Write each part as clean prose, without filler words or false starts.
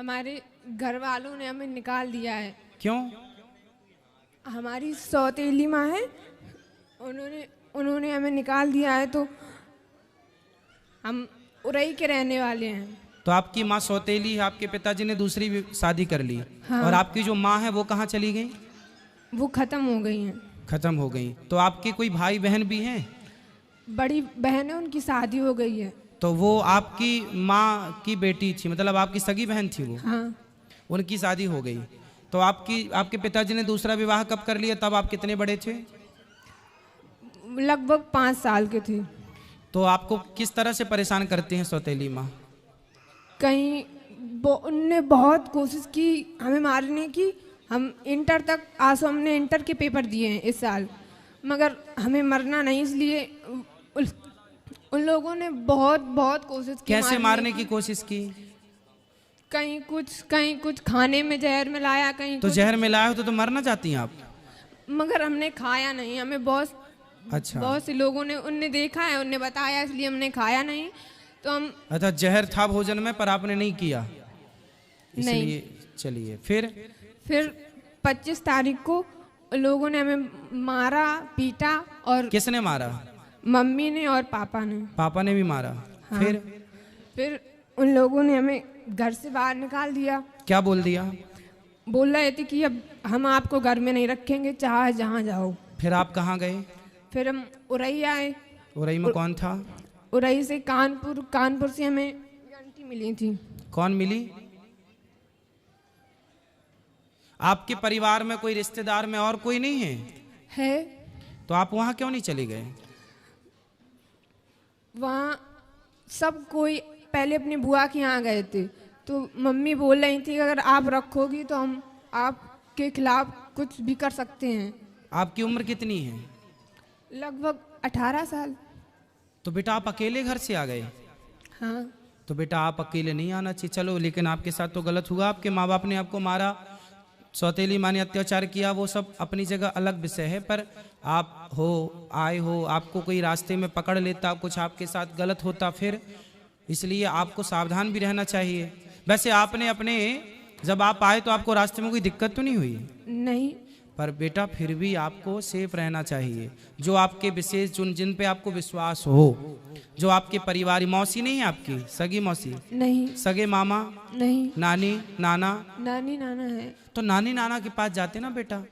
हमारे घर वालों ने हमें निकाल दिया है। क्यों? हमारी सौतेली माँ है, उन्होंने हमें निकाल दिया है, तो हम उरई के रहने वाले हैं। तो आपकी माँ सौतेली है, आपके पिताजी ने दूसरी भी शादी कर ली। हाँ। और आपकी जो माँ है वो कहाँ चली गई? वो खत्म हो गई हैं। खत्म हो गई। तो आपके कोई भाई बहन भी हैं? बड़ी बहन है, उनकी शादी हो गई है। तो वो आपकी माँ की बेटी थी, मतलब आपकी सगी बहन थी वो? हाँ। उनकी शादी हो गई। तो आपके पिताजी ने दूसरा विवाह कब कर लिया? तब आप कितने बड़े थे? लगभग 5 साल के थे। तो आपको किस तरह से परेशान करती हैं सौतेली माँ? कहीं उनने बहुत कोशिश की हमें मारने की। हम इंटर तक हमने इंटर के पेपर दिए हैं इस साल, मगर हमें मरना नहीं, इसलिए उन लोगों ने बहुत बहुत कोशिश की। कैसे मारने की कोशिश की? कहीं कुछ खाने में जहर मिलाया, कहीं तो जहर मिलाया हो तो मरना चाहती हैं आप? मगर हमने खाया नहीं। हमें बहुत से लोगों ने उनने देखा है, उनने बताया, इसलिए हमने खाया नहीं। तो हम अच्छा, जहर था भोजन में पर आपने नहीं किया, इसलिए। चलिए फिर 25 तारीख को लोगों ने हमें मारा, पीटा। और किसने मारा? मम्मी ने और पापा ने। पापा ने भी मारा? हाँ। फिर उन लोगों ने हमें घर से बाहर निकाल दिया। क्या बोल दिया? बोल रहे थे कि अब हम आपको घर में नहीं रखेंगे, चाहे जहाँ जाओ। फिर आप कहाँ गए? फिर हम उरई आए। उरई में कौन था? उरई से कानपुर से हमें आंटी मिली थी। कौन मिली? आपके परिवार में कोई रिश्तेदार में और कोई नहीं है? तो आप वहाँ क्यों नहीं चले गए? वहाँ सब कोई पहले अपनी बुआ के यहाँ गए थे, तो मम्मी बोल रही थी अगर आप रखोगी तो हम आपके खिलाफ कुछ भी कर सकते हैं। आपकी उम्र कितनी है? लगभग 18 साल। तो बेटा आप अकेले घर से आ गए? हाँ। तो बेटा आप अकेले नहीं आना चाहिए, चलो, लेकिन आपके साथ तो गलत हुआ। आपके माँ बाप ने आपको मारा, सौतेली माँ ने अत्याचार किया, वो सब अपनी जगह अलग विषय है। पर आप आए हो, आपको कोई रास्ते में पकड़ लेता, कुछ आपके साथ गलत होता फिर, इसलिए आपको सावधान भी रहना चाहिए। वैसे आपने जब आप आए तो आपको रास्ते में कोई दिक्कत तो नहीं हुई? नहीं। पर बेटा फिर भी आपको सेफ रहना चाहिए। जो आपके विशेष जिन पे आपको विश्वास हो, जो आपके परिवार, मौसी नहीं है आपकी? सगी मौसी नहीं। सगे मामा नहीं। नानी नाना? नानी नाना है। तो नानी नाना के पास जाते ना बेटा,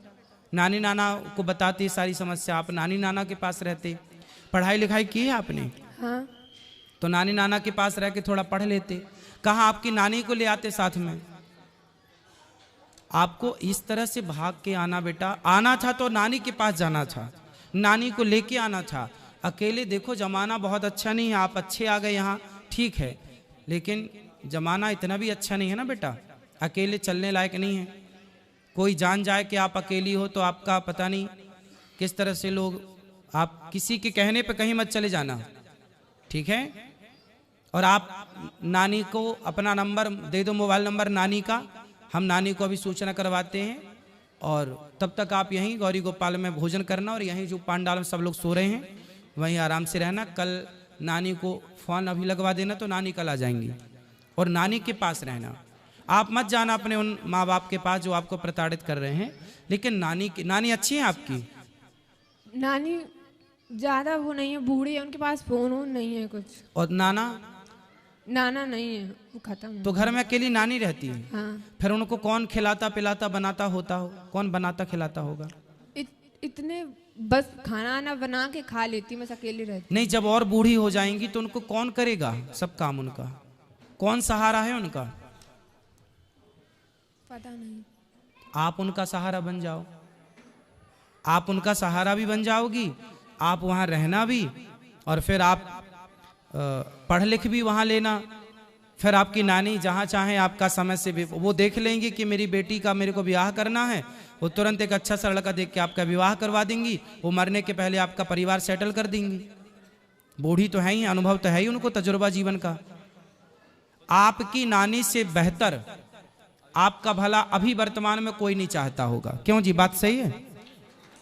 नानी नाना को बताते सारी समस्या, आप नानी नाना के पास रहते। पढ़ाई लिखाई की है आपने? हाँ। तो नानी नाना के पास रह के थोड़ा पढ़ लेते। कहाँ आपकी नानी को ले आते साथ में? आपको इस तरह से भाग के आना बेटा, आना था तो नानी के पास जाना था, नानी को लेके आना था। अकेले देखो जमाना बहुत अच्छा नहीं है, आप अच्छे आ गए यहाँ, ठीक है, लेकिन जमाना इतना भी अच्छा नहीं है ना बेटा, अकेले चलने लायक नहीं है। कोई जान जाए कि आप अकेली हो तो आपका पता नहीं किस तरह से लोग, आप किसी के कहने पे कहीं मत चले जाना, ठीक है? और आप नानी को अपना नंबर दे दो, मोबाइल नंबर नानी का, हम नानी को अभी सूचना करवाते हैं। और तब तक आप यहीं गौरी गोपाल में भोजन करना, और यहीं जो पांडाल में सब लोग सो रहे हैं वहीं आराम से रहना। कल नानी को फ़ोन अभी लगवा देना तो नानी कल आ जाएंगी, और नानी के पास रहना। आप मत जाना अपने उन माँ बाप के पास जो आपको प्रताड़ित कर रहे हैं, लेकिन नानी अच्छी है आपकी? नानी ज़्यादा वो नहीं है, बूढ़ी है, उनके पास फ़ोन नहीं है कुछ। और नाना नहीं है, वो खत्म। तो घर में अकेली नानी रहती है? हाँ। फिर उनको कौन खिलाता पिलाता बनाता होता हो? कौन बनाता खिलाता होगा? इतने बस खाना आना बना के खा लेती, मैं अकेली रहती। नहीं, जब और बूढ़ी हो जाएंगी तो उनको कौन करेगा सब काम? उनका कौन सहारा है उनका? पता नहीं। आप उनका सहारा बन जाओ, आप उनका सहारा भी बन जाओगी, आप वहाँ रहना भी, और फिर आप पढ़ लिख भी वहाँ लेना। फिर आपकी नानी जहाँ चाहे आपका समय से भी वो देख लेंगी कि मेरी बेटी का मेरे को विवाह करना है, वो तुरंत एक अच्छा सा लड़का देख के आपका विवाह करवा देंगी। वो मरने के पहले आपका परिवार सेटल कर देंगी। बूढ़ी तो है ही, अनुभव तो है ही उनको, तजुर्बा जीवन का। आपकी नानी से बेहतर आपका भला अभी वर्तमान में कोई नहीं चाहता होगा, क्यों जी? बात सही है?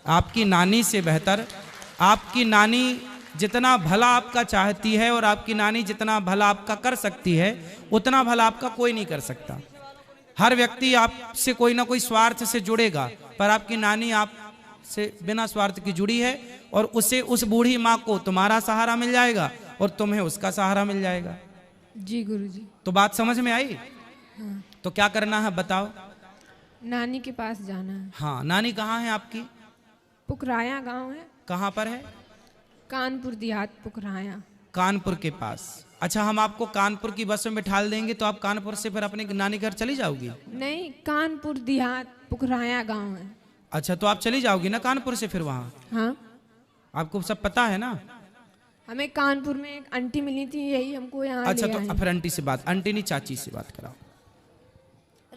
आपकी नानी से बेहतर, आपकी नानी जितना भला आपका चाहती है और आपकी नानी जितना भला आपका कर सकती है, उतना भला आपका कोई नहीं कर सकता। हर व्यक्ति आपसे कोई ना कोई स्वार्थ से जुड़ेगा, पर आपकी नानी आपसे बिना स्वार्थ की जुड़ी है, और उससे उस बूढ़ी माँ को तुम्हारा सहारा मिल जाएगा और तुम्हें उसका सहारा मिल जाएगा। जी गुरुजी। तो बात समझ में आई? हाँ। तो क्या करना है बताओ? नानी के पास जाना है। हाँ, नानी कहाँ है आपकी? पुकराया गांव है। कहाँ पर है? कानपुर देहात पुकराया। कानपुर के पास। अच्छा, हम आपको कानपुर की बस में बिठा देंगे तो आप कानपुर से फिर अपने नानी घर चली जाओगी? नहीं, कानपुर देहात पुकराया गांव है। अच्छा, तो आप चली जाओगी ना कानपुर से फिर वहाँ? हाँ, आपको सब पता है ना? हमें कानपुर में एक आंटी मिली थी, यही हमको यहाँ अच्छा, ले तो आए। फिर आंटी से बात, आंटी नहीं चाची से बात कराओ।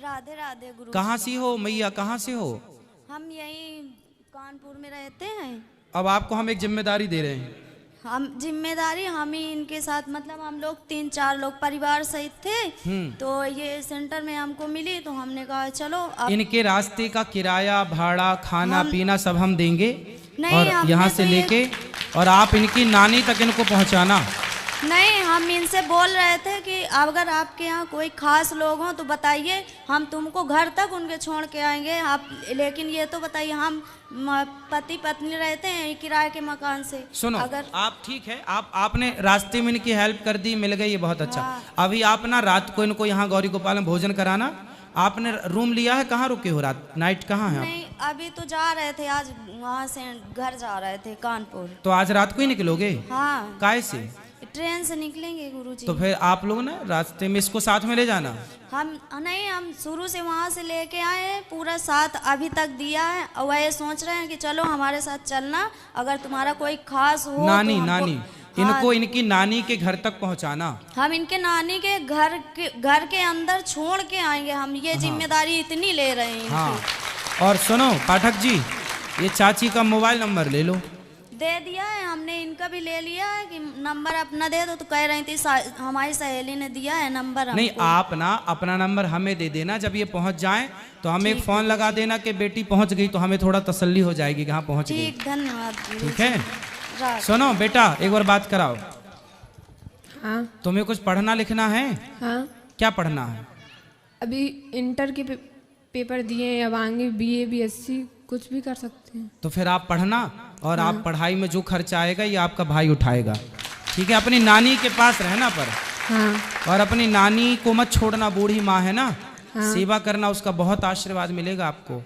राधे राधे गुरु। कहाँ से हो मैया, कहाँ से हो? हम यही कानपुर में रहते हैं। अब आपको हम एक जिम्मेदारी दे रहे हैं। हम जिम्मेदारी हम ही इनके साथ, मतलब हम लोग 3-4 लोग परिवार सहित थे, तो ये सेंटर में हमको मिली तो हमने कहा चलो अब इनके रास्ते का किराया, भाड़ा, खाना पीना सब हम देंगे, नहीं, और हमने यहाँ तो से ये- लेके और आप इनकी नानी तक इनको पहुँचाना। नहीं, हम इनसे बोल रहे थे कि अगर आपके यहाँ कोई खास लोग हों तो बताइए, हम तुमको घर तक उनके छोड़ के आएंगे आप, लेकिन ये तो बताइए, हम पति पत्नी रहते हैं किराए के मकान से। सुनो, अगर आप ठीक है, आपने रास्ते में इनकी हेल्प कर दी, मिल गई, ये बहुत अच्छा। अभी आप ना रात को इनको यहाँ गौरी गोपाल में भोजन कराना। आपने रूम लिया है? कहाँ रुके हो रात, नाइट कहाँ है आप? नहीं, अभी तो जा रहे थे, आज वहाँ से घर जा रहे थे कानपुर। तो आज रात को ही निकलोगे? हाँ, काय से? ट्रेन से निकलेंगे गुरुजी। तो फिर आप लोग ना रास्ते में इसको साथ में ले जाना। हम नहीं, हम शुरू से वहाँ से लेके आए हैं, पूरा साथ अभी तक दिया है, और वह सोच रहे हैं कि चलो हमारे साथ चलना, अगर तुम्हारा कोई खास हो नानी तो हमको- नानी हाँ, इनको इनकी नानी के घर तक पहुंचाना। हम इनके नानी के घर के अंदर छोड़ के आएंगे, हम ये जिम्मेदारी इतनी ले रहे हैं हाँ, इनकी। और सुनो पाठक जी, ये चाची का मोबाइल नंबर ले लो। दे दिया है हमने, इनका भी ले लिया है कि नंबर अपना दे दो, तो कह रही थी हमारी सहेली ने दिया है नंबर नहीं, हमको। आप ना अपना नंबर हमें दे देना, जब ये पहुंच जाए तो हमें एक फोन लगा देना कि बेटी पहुंच गई, तो हमें थोड़ा तसल्ली हो जाएगी कि हाँ पहुंच गई। ठीक, धन्यवाद गुरु। ठीक है? रात। सुनो बेटा, एक बार बात कराओ, हाँ तुम्हें कुछ पढ़ना लिखना है? हाँ, क्या पढ़ना है? अभी इंटर के पेपर दिए हैं, अब आगे BA BSc कुछ भी कर सकते हैं। तो फिर आप पढ़ना, और आप पढ़ाई में जो खर्चा आएगा ये आपका भाई उठाएगा। ठीक है? अपनी नानी के पास रहना पर, हाँ और अपनी नानी को मत छोड़ना, बूढ़ी माँ है ना, सेवा करना, उसका बहुत आशीर्वाद मिलेगा आपको।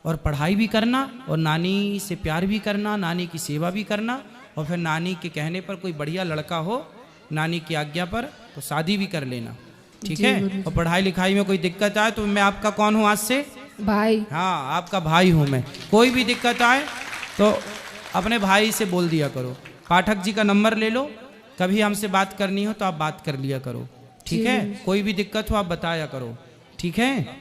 और पढ़ाई भी करना, और नानी से प्यार भी करना, नानी की सेवा भी करना, और फिर नानी के कहने पर कोई बढ़िया लड़का हो, नानी की आज्ञा पर, तो शादी भी कर लेना। ठीक जी है? गुरुजी। और पढ़ाई लिखाई में कोई दिक्कत आए तो मैं आपका कौन हूँ आज से? भाई। हाँ, आपका भाई हूँ मैं। कोई भी दिक्कत आए तो अपने भाई से बोल दिया करो। पाठक जी का नंबर ले लो, कभी हमसे बात करनी हो तो आप बात कर लिया करो। ठीक है? कोई भी दिक्कत हो आप बताया करो। ठीक है?